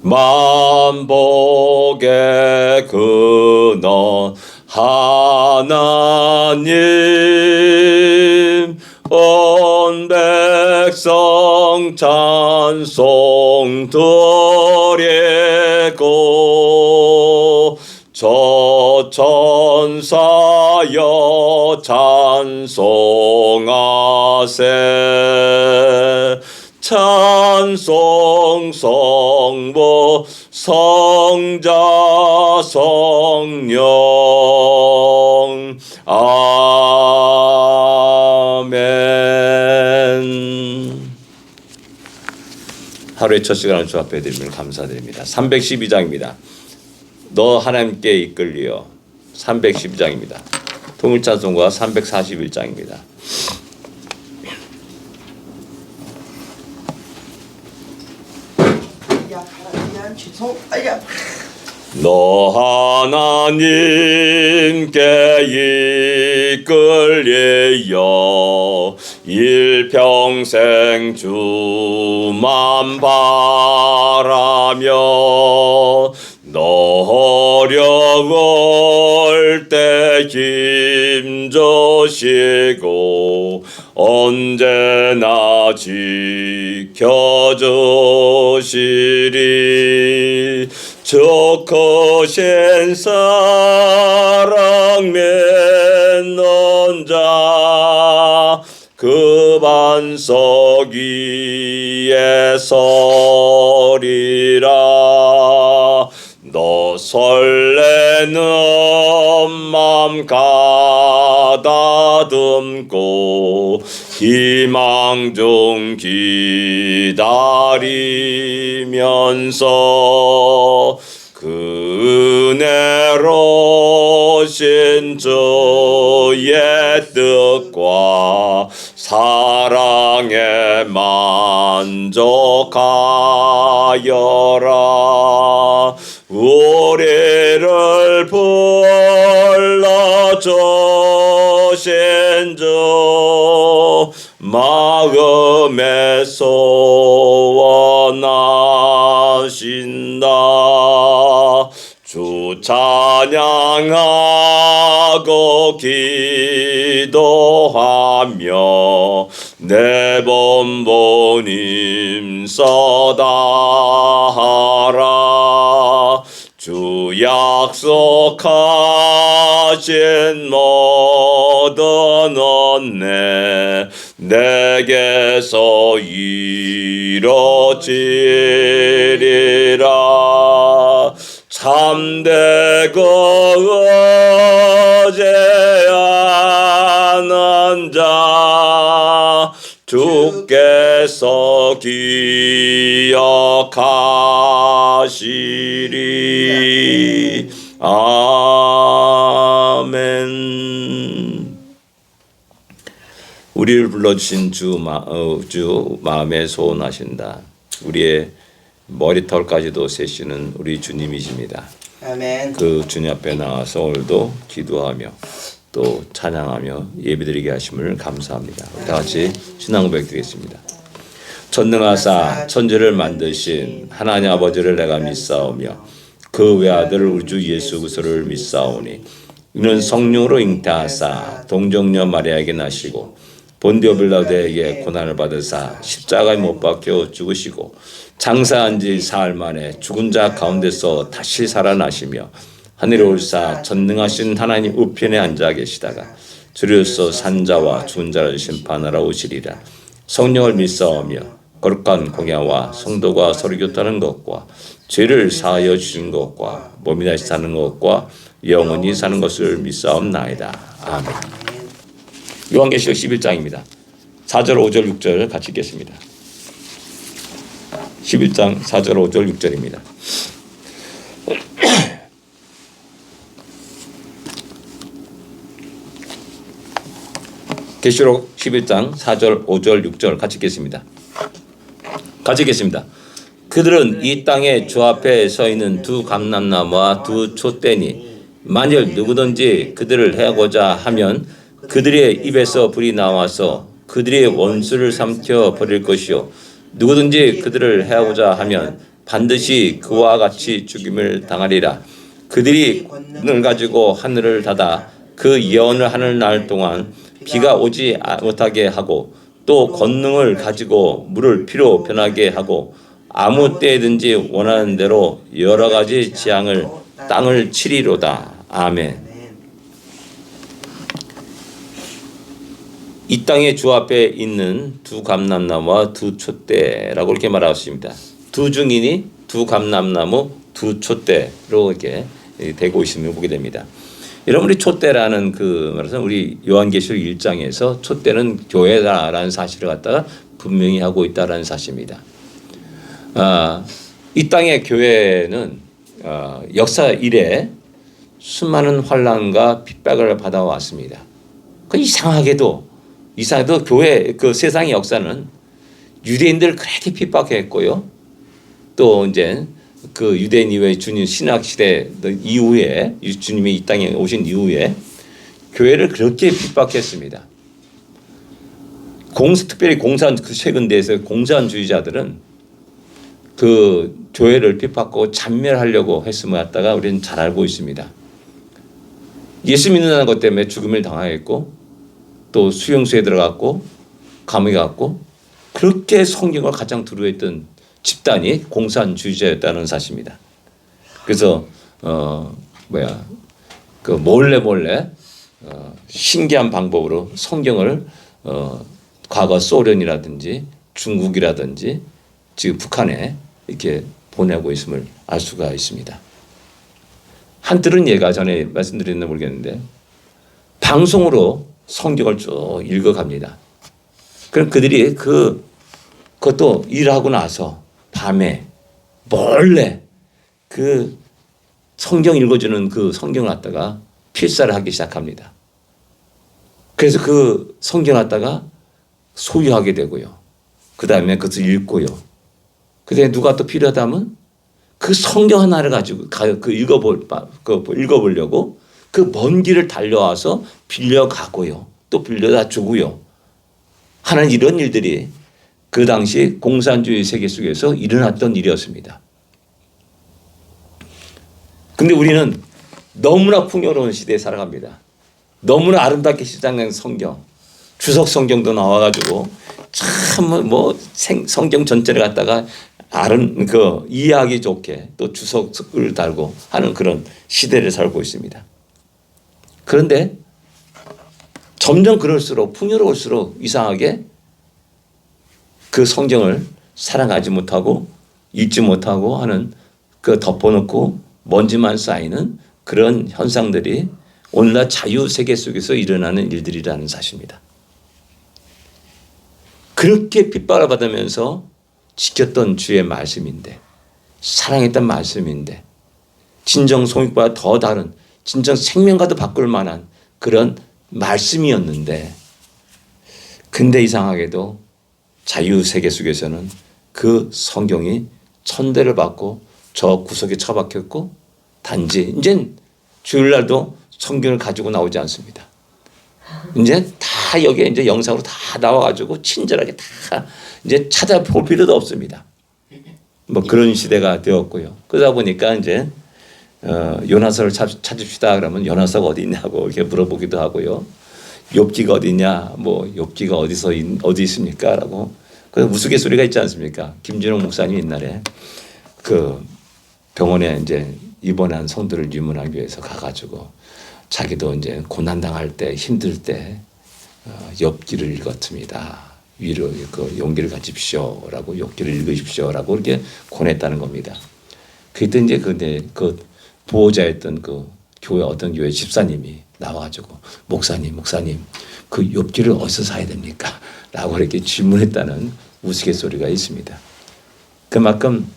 만복의 근원 하나님, 온 백성 찬송 드리고 저 천사여 찬송하세. 찬송 성부 성자 성령 아멘. 하루의 첫 시간을 주 앞에 드리면 감사드립니다. 312장입니다. 너 하나님께 이끌리어 312장입니다. 통일찬송가 341장입니다. 너 하나님께 이끌리어 일평생 주만 바라며 너 어려울 때 힘주시고 언제나 지켜주시리. 저 크신 사랑 맺는 자 그 반석 위에 서리라. 너 설레는 맘 가다듬고 희망 중 기다리면서 그 은혜로 신 주의 뜻과 사랑에 만족하여라. 우리를 불러주신 주 마음에 소원하신다. 주 찬양하고 기도하며 내 본보님 써다하라. 주 약속하신 모든 은혜 내게서 이루어지리라. 참되고 의지하는 자 주께서 기억하시리. 아멘. 우리를 불러주신 주 마음에 소원하신다. 우리의 머리털까지도 세시는 우리 주님이십니다. 아멘. 그 주님 앞에 나와서 오늘도 기도하며 또 찬양하며 예배드리게 하심을 감사합니다. 우리 다 같이 신앙 고백 드리겠습니다. 전능하사 천지를 만드신 하나님 아버지를 내가 믿사오며 그 외아들 우리 주 예수 그리스도를 믿사오니 이는 성령으로 잉태하사 동정녀 마리아에게 나시고 본디오 빌라도에게 고난을 받으사 십자가에 못 박혀 죽으시고 장사한 지 사흘 만에 죽은 자 가운데서 다시 살아나시며 하늘에 올사 전능하신 하나님 우편에 앉아 계시다가 주로서 산자와 죽은 자를 심판하러 오시리라. 성령을 믿사오며 거룩한 공야와 성도가 서로 교통하는 것과 죄를 사하여 주신 것과 몸이 다시 사는 것과 영원히 사는 것을 믿사옵나이다. 아멘. 요한계시록 11장입니다. 4절 5절 6절 같이 읽겠습니다. 11장 4절 5절 6절입니다. 계시록 11장 4절 5절 6절 같이 읽겠습니다. 같이 읽겠습니다. 그들은 이 땅에 주 앞에 서 있는 두 감람나무와 두 촛대니 만일 누구든지 그들을 해하고자 하면 그들의 입에서 불이 나와서 그들의 원수를 삼켜 버릴 것이요 누구든지 그들을 해하고자 하면 반드시 그와 같이 죽임을 당하리라. 그들이 권능을 가지고 하늘을 닫아 그 예언을 하는 날 동안 비가 오지 못하게 하고 또 권능을 가지고 물을 피로 변하게 하고 아무 때든지 원하는 대로 여러 가지 재앙을 땅을 치리로다. 아멘. 이 땅의 주 앞에 있는 두 감람나무와 두 촛대라고 이렇게 말하십니다. 두 증인이 두 감람나무, 두 촛대로 이렇게 되고 있음을 보게 됩니다. 여러분, 우리 촛대라는 그 말해서 우리 요한계시록 1장에서 촛대는 교회다라는 사실을 갖다가 분명히 하고 있다라는 사실입니다. 이 땅의 교회는 역사 이래 수많은 환난과 핍박을 받아왔습니다. 그 이상하게도 교회 그 세상의 역사는 유대인들 그렇게 핍박했고요. 또 이제 그 유대인 이후에 주님 신학 시대 이후에 주님이 이 땅에 오신 이후에 교회를 그렇게 핍박했습니다. 특별히 최근대에서 공산주의자들은 그 교회를 핍박하고 잔멸하려고 했음을 갖다가 우리는 잘 알고 있습니다. 예수 믿는다는 것 때문에 죽음을 당하였고 또 수용소에 들어갔고 감옥에 갔고 그렇게 성경을 가장 두려워했던 집단이 공산주의자였다는 사실입니다. 그래서 그 몰래 신기한 방법으로 성경을 과거 소련이라든지 중국이라든지 지금 북한에 이렇게 보내고 있음을 알 수가 있습니다. 한들은 예가 전에 말씀드렸는지 모르겠는데 방송으로 성경을 쭉 읽어갑니다. 그럼 그들이 그것도 일하고 나서 밤에 몰래 그 성경 읽어주는 그 성경을 갖다가 필사를 하기 시작합니다. 그래서 그 성경을 갖다가 소유하게 되고요. 그 다음에 그것을 읽고요. 그 다음에 누가 또 필요하다면 그 성경 하나를 가지고 읽어보려고 그 먼 길을 달려와서 빌려가고요. 또 빌려다 주고요. 하는 이런 일들이 그 당시 공산주의 세계 속에서 일어났던 일이었습니다. 근데 우리는 너무나 풍요로운 시대에 살아갑니다. 너무나 아름답게 시작된 성경, 주석 성경도 나와가지고 참 성경 전체를 갖다가 이해하기 좋게 또 주석을 달고 하는 그런 시대를 살고 있습니다. 그런데 점점 그럴수록 풍요로울수록 이상하게 그 성경을 사랑하지 못하고 읽지 못하고 하는 그 덮어놓고 먼지만 쌓이는 그런 현상들이 오늘날 자유세계 속에서 일어나는 일들이라는 사실입니다. 그렇게 핍박을 받으면서 지켰던 주의 말씀인데 사랑했던 말씀인데 진정 성육보다 더 다른 진정 생명과도 바꿀 만한 그런 말씀이었는데 근데 이상하게도 자유세계 속에서는 그 성경이 천대를 받고 저 구석에 처박혔고 단지 이젠 주일날도 성경을 가지고 나오지 않습니다. 이제 다 여기에 이제 영상으로 다 나와가지고 친절하게 다 이제 찾아볼 필요도 없습니다. 그런 시대가 되었고요. 그러다 보니까 이제 요나서를 찾읍시다 그러면 요나서가 어디 있냐고 이렇게 물어보기도 하고요. 욥기가 어디냐, 욥기가 어디 있습니까?라고 그 우스갯소리가 있지 않습니까? 김진홍 목사님 옛날에 그 병원에 이제 입원한 성도를 유문하기 위해서 가가지고 자기도 이제 고난 당할 때 힘들 때 욥기를 읽었습니다. 위로 용기를 가집시오라고 욥기를 읽으십시오라고 이렇게 권했다는 겁니다. 그때 이제 그 보호자였던 그 어떤 교회 집사님이 나와가지고 목사님 그 욥기를 어디서 사야 됩니까? 라고 이렇게 질문했다는 우스갯소리가 있습니다. 그만큼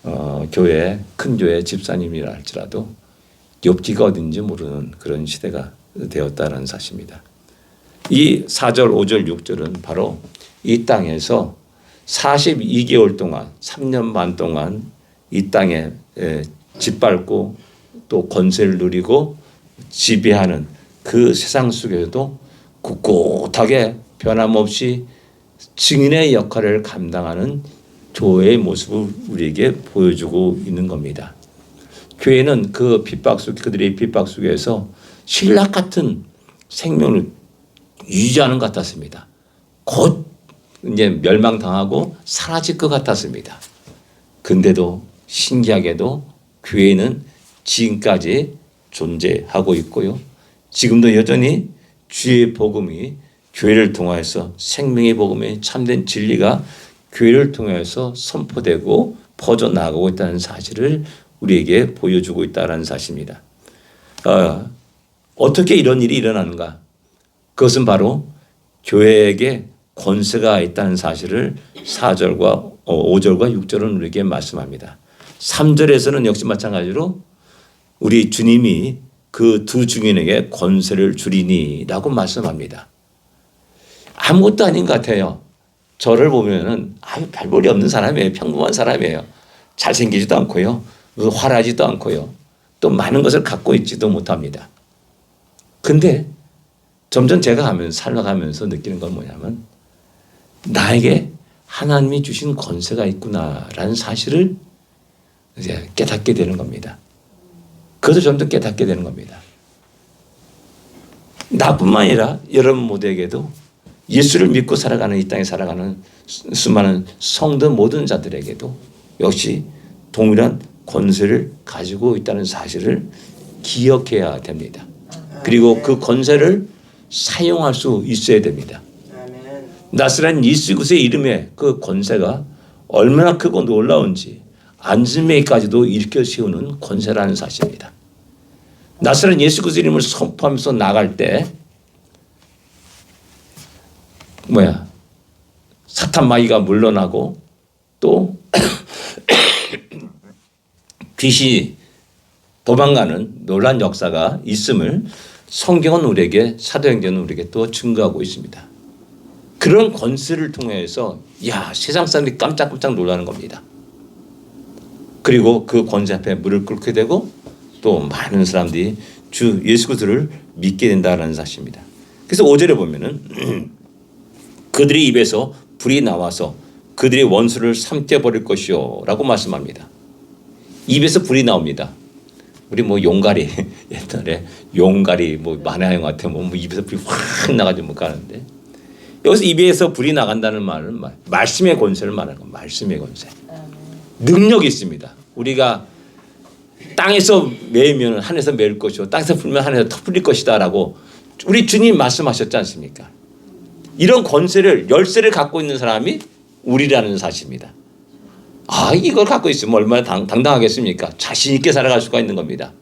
큰 교회 집사님이라 할지라도 욥기가 어딘지 모르는 그런 시대가 되었다는 사실입니다. 이 4절, 5절, 6절은 바로 이 땅에서 42개월 동안 3년 반 동안 이 땅에 짓밟고 또 권세를 누리고 지배하는 그 세상 속에서도 굳굳하게 변함없이 증인의 역할을 감당하는 교회의 모습을 우리에게 보여주고 있는 겁니다. 교회는 그 핍박 속, 그들의 핍박 속에서 신락 같은 생명을 유지하는 것 같았습니다. 곧 이제 멸망당하고 사라질 것 같았습니다. 근데도 신기하게도 교회는 지금까지 존재하고 있고요. 지금도 여전히 주의 복음이 교회를 통해서 생명의 복음의 참된 진리가 교회를 통해서 선포되고 퍼져나가고 있다는 사실을 우리에게 보여주고 있다는 사실입니다. 어떻게 이런 일이 일어나는가? 그것은 바로 교회에게 권세가 있다는 사실을 4절과 5절과 6절은 우리에게 말씀합니다. 3절에서는 역시 마찬가지로 우리 주님이 그 두 증인에게 권세를 주리니라고 말씀합니다. 아무것도 아닌 것 같아요. 저를 보면은 별 볼이 없는 사람이에요. 평범한 사람이에요. 잘생기지도 않고요. 화려하지도 않고요. 또 많은 것을 갖고 있지도 못합니다. 근데 점점 제가 살아가면서 느끼는 건 뭐냐면 나에게 하나님이 주신 권세가 있구나라는 사실을 이제 깨닫게 되는 겁니다. 그것을 점점 깨닫게 되는 겁니다. 나뿐만 아니라 여러분 모두에게도 예수를 믿고 살아가는 이 땅에 살아가는 수많은 성도 모든 자들에게도 역시 동일한 권세를 가지고 있다는 사실을 기억해야 됩니다. 그리고 그 권세를 사용할 수 있어야 됩니다. 나스란 예수 그리스도의 이름에 그 권세가 얼마나 크고 놀라운지 안진매까지도 일으켜 세우는 권세라는 사실입니다. 나스란 예수 그리스도의 이름을 선포하면서 나갈 때 사탄 마귀가 물러나고 또 귀신이 도망가는 놀란 역사가 있음을 성경은 우리에게 사도행전은 우리에게 또 증거하고 있습니다. 그런 권세를 통해서 세상 사람들이 깜짝깜짝 놀라는 겁니다. 그리고 그 권세 앞에 무릎 꿇게 되고 또 많은 사람들이 주 예수 그리스도를 믿게 된다는 사실입니다. 그래서 5절에 보면은 그들의 입에서 불이 나와서 그들의 원수를 삼켜버릴 것이요 라고 말씀합니다. 입에서 불이 나옵니다. 우리 용가리 옛날에 용가리 만화 영화 같은 입에서 불이 확 나가지고 가는데 여기서 입에서 불이 나간다는 말은 말씀의 권세를 말하는 겁니다. 말씀의 권세. 능력이 있습니다. 우리가 땅에서 매이면 하늘에서 매일 것이고 땅에서 불면 하늘에서 터뜨릴 것이다라고 우리 주님 말씀하셨지 않습니까? 이런 권세를 열쇠를 갖고 있는 사람이 우리라는 사실입니다. 이걸 갖고 있으면 얼마나 당당하겠습니까? 자신 있게 살아갈 수가 있는 겁니다.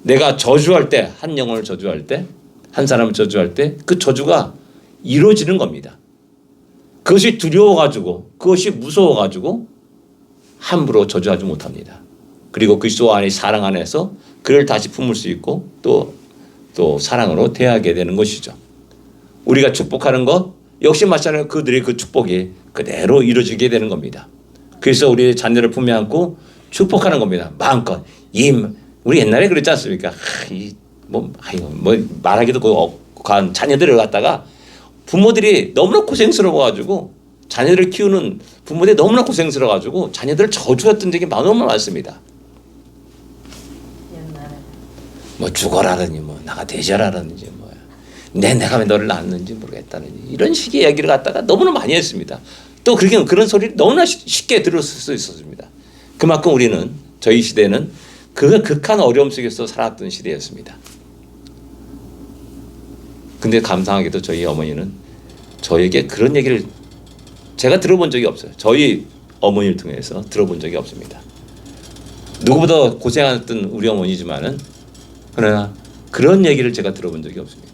내가 저주할 때, 한 영혼을 저주할 때, 한 사람을 저주할 때 그 저주가 이루어지는 겁니다. 그것이 두려워가지고 그것이 무서워가지고 함부로 저주하지 못합니다. 그리고 그리스도 안에 사랑 안에서 그를 다시 품을 수 있고 또 사랑으로 대하게 되는 것이죠. 우리가 축복하는 것 역시 마찬가지로 그들의 그 축복이 그대로 이루어지게 되는 겁니다. 그래서 우리 자녀를 품에 안고 축복하는 겁니다. 마음껏. 우리 옛날에 그랬지 않습니까? 말하기도 과한 자녀들을 갖다가 부모들이 너무나 고생스러워가지고 자녀를 키우는 부모들이 너무나 고생스러워가지고 자녀들을 저주했던 적이 너무 많습니다. 죽어라더니 나가 되자라든지 내가 왜 너를 낳았는지 모르겠다는지 이런 식의 이야기를 갖다가 너무나 많이 했습니다. 또 그런 소리를 너무나 쉽게 들을 수 있었습니다. 그만큼 우리는 저희 시대는 그 극한 어려움 속에서 살았던 시대였습니다. 근데 감사하게도 저희 어머니는 저에게 그런 얘기를 제가 들어본 적이 없어요. 저희 어머니를 통해서 들어본 적이 없습니다. 누구보다 고생했던 우리 어머니지만은 그러나 그런 얘기를 제가 들어본 적이 없습니다.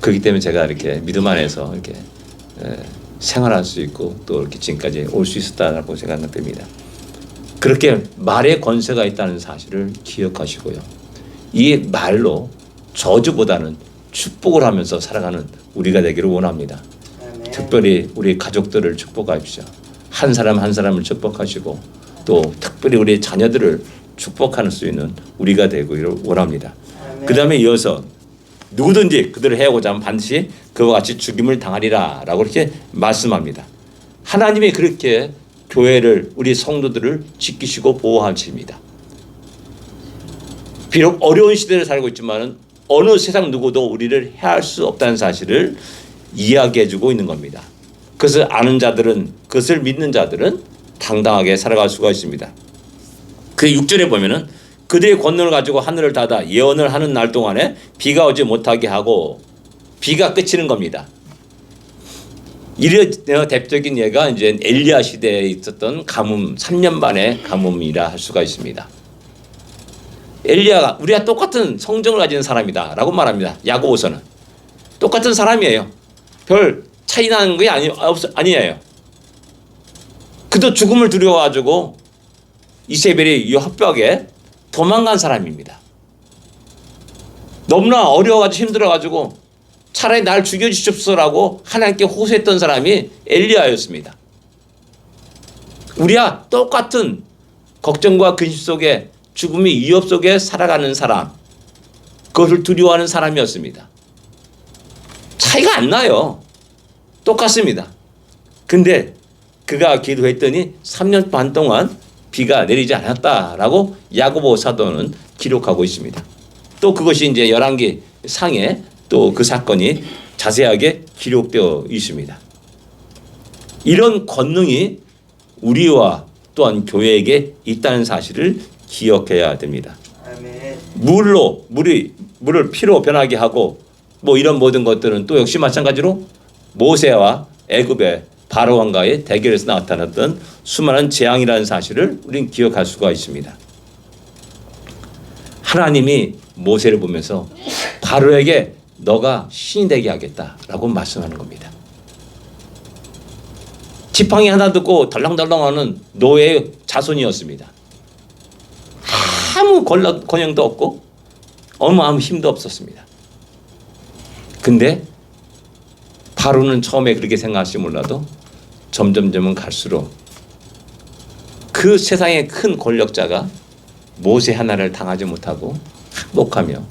그렇기 때문에 제가 이렇게 믿음 안에서 이렇게 생활할 수 있고 또 이렇게 지금까지 올 수 있었다라고 생각됩니다. 그렇게 말의 권세가 있다는 사실을 기억하시고요. 이 말로 저주보다는 축복을 하면서 살아가는 우리가 되기를 원합니다. 특별히 우리 가족들을 축복하십시오. 한 사람 한 사람을 축복하시고 또 특별히 우리 자녀들을 축복할 수 있는 우리가 되기를 원합니다. 그 다음에 이어서 누구든지 그들을 해오고자 하면 반드시 그와 같이 죽임을 당하리라 라고 이렇게 말씀합니다. 하나님이 그렇게 교회를 우리 성도들을 지키시고 보호하십니다. 비록 어려운 시대를 살고 있지만 어느 세상 누구도 우리를 해할 수 없다는 사실을 이야기해주고 있는 겁니다. 그것을 아는 자들은, 그것을 믿는 자들은 당당하게 살아갈 수가 있습니다. 그 6절에 보면은 그들의 권능을 가지고 하늘을 닫아 예언을 하는 날 동안에 비가 오지 못하게 하고, 비가 그치는 겁니다. 이래 대표적인 예가 이제 엘리야 시대에 있었던 가뭄, 3년 만의 가뭄이라 할 수가 있습니다. 엘리야가 우리와 똑같은 성정을 가진 사람이다 라고 말합니다. 야고보서는 똑같은 사람이에요. 별 차이 나는 게 아니에요. 그도 죽음을 두려워가지고 이세벨이 이 협박에 도망간 사람입니다. 너무나 어려워가지고 힘들어가지고 차라리 날 죽여주십시오라고 하나님께 호소했던 사람이 엘리야였습니다. 우리와 똑같은 걱정과 근심 속에, 죽음의 위협 속에 살아가는 사람, 그것을 두려워하는 사람이었습니다. 차이가 안 나요. 똑같습니다. 근데 그가 기도했더니 3년 반 동안 비가 내리지 않았다라고 야고보 사도는 기록하고 있습니다. 또 그것이 이제 열왕기 상에 또 그 사건이 자세하게 기록되어 있습니다. 이런 권능이 우리와 또한 교회에게 있다는 사실을 기억해야 됩니다. 아멘. 물을 피로 변하게 하고 뭐 이런 모든 것들은 또 역시 마찬가지로 모세와 애굽의 바로 왕과의 대결에서 나타났던 수많은 재앙이라는 사실을 우리는 기억할 수가 있습니다. 하나님이 모세를 보면서 바로에게 너가 신이 되게 하겠다라고 말씀하는 겁니다. 지팡이 하나 듣고 덜렁덜렁하는 노예의 자손이었습니다. 아무 권형도 없고 아무 힘도 없었습니다. 근데 바로는 처음에 그렇게 생각할지 몰라도 점점점은 갈수록 그 세상의 큰 권력자가 모세 하나를 당하지 못하고 항복하며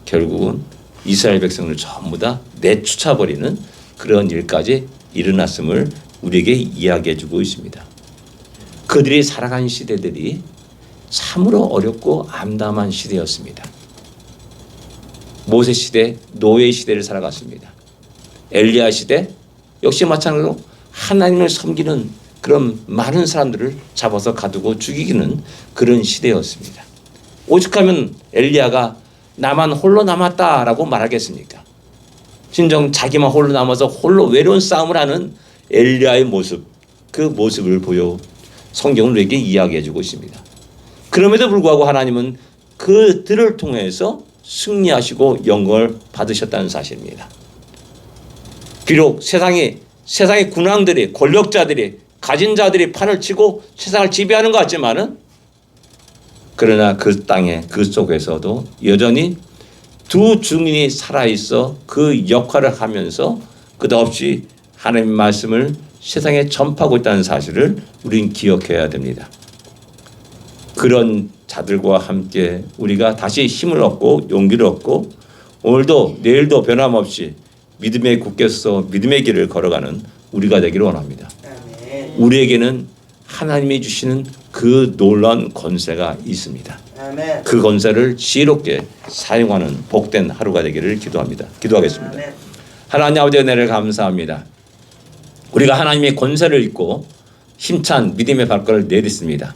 결국은 이스라엘 백성을 전부 다 내쫓아버리는 그런 일까지 일어났음을 우리에게 이야기해주고 있습니다. 그들이 살아간 시대들이 참으로 어렵고 암담한 시대였습니다. 모세 시대, 노예 시대를 살아갔습니다. 엘리야 시대 역시 마찬가지로 하나님을 섬기는 그런 많은 사람들을 잡아서 가두고 죽이기는 그런 시대였습니다. 오죽하면 엘리야가 나만 홀로 남았다라고 말하겠습니까? 진정 자기만 홀로 남아서 홀로 외로운 싸움을 하는 엘리야의 모습, 그 모습을 보여 성경은 우리에게 이야기해주고 있습니다. 그럼에도 불구하고 하나님은 그들을 통해서 승리하시고 영광을 받으셨다는 사실입니다. 비록 세상의 군왕들이, 권력자들이, 가진 자들이 판을 치고 세상을 지배하는 것 같지만은, 그러나 그 땅에 그 속에서도 여전히 두 증인이 살아있어 그 역할을 하면서 끝없이 하나님의 말씀을 세상에 전파하고 있다는 사실을 우리는 기억해야 됩니다. 그런 자들과 함께 우리가 다시 힘을 얻고 용기를 얻고 오늘도 내일도 변함없이 믿음에 굳게 서 믿음의 길을 걸어가는 우리가 되기를 원합니다. 아멘. 우리에게는 하나님이 주시는 그 놀라운 권세가 있습니다. 아멘. 그 권세를 지혜롭게 사용하는 복된 하루가 되기를 기도합니다. 기도하겠습니다. 아멘. 하나님 아버지 은혜를 감사합니다. 우리가 하나님의 권세를 입고 힘찬 믿음의 발걸음을 내딛습니다.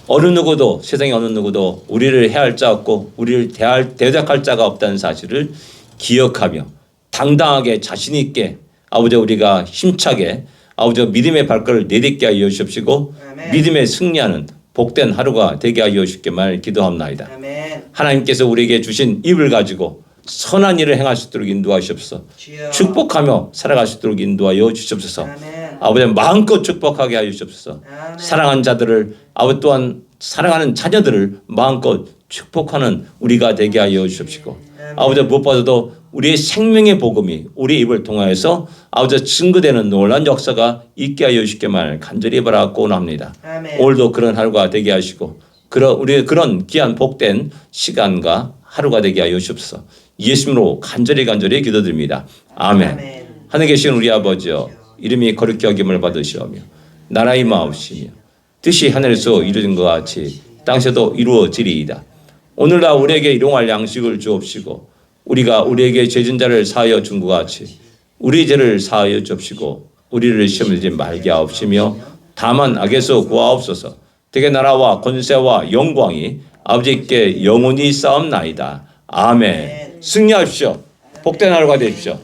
어느 누구도, 세상에 어느 누구도 우리를 해할 자 없고 우리를 대적할 자가 없다는 사실을 기억하며 당당하게 자신 있게 아버지 우리가 힘차게 아버지 믿음의 발걸음을 내딛게 하여 주십시고 아멘. 믿음에 승리하는 복된 하루가 되게 하여 주시기를 기도합나이다. 아멘. 하나님께서 우리에게 주신 입을 가지고 선한 일을 행할 수 있도록 인도하시옵소서. 축복하며 살아갈 수 있도록 인도하여 주시옵소서. 아멘. 아버지 마음껏 축복하게 하여 주시옵소서. 아멘. 사랑하는 자들을 아버지 또한 사랑하는 자녀들을 마음껏 축복하는 우리가 되게 하여 주시옵시고 아버지 무엇보다도 우리의 생명의 복음이 우리 입을 통하여서 아버지 증거되는 놀라운 역사가 있게 하여 주시기를 간절히 바라고 원합니다. 오늘도 그런 하루가 되게 하시고 우리의 그런 귀한 복된 시간과 하루가 되게 하여 주옵소서. 예수님으로 간절히 기도드립니다. 아멘. 하늘에 계신 우리 아버지여 이름이 거룩히 여김을 받으시오며 나라의 마옵시며 뜻이 하늘에서 이루어진 것 같이 땅에서도 이루어지리이다. 오늘날 우리에게 일용할 양식을 주옵시고 우리가 우리에게 죄진 자를 사하여 준 것 같이 우리 죄를 사하여 주옵시고 우리를 시험에 들지 말게 하옵시며 다만 악에서 구하옵소서. 대개 나라와 권세와 영광이 아버지께 영원히 싸움나이다. 아멘. 승리하십시오. 복된 하루가 되십시오.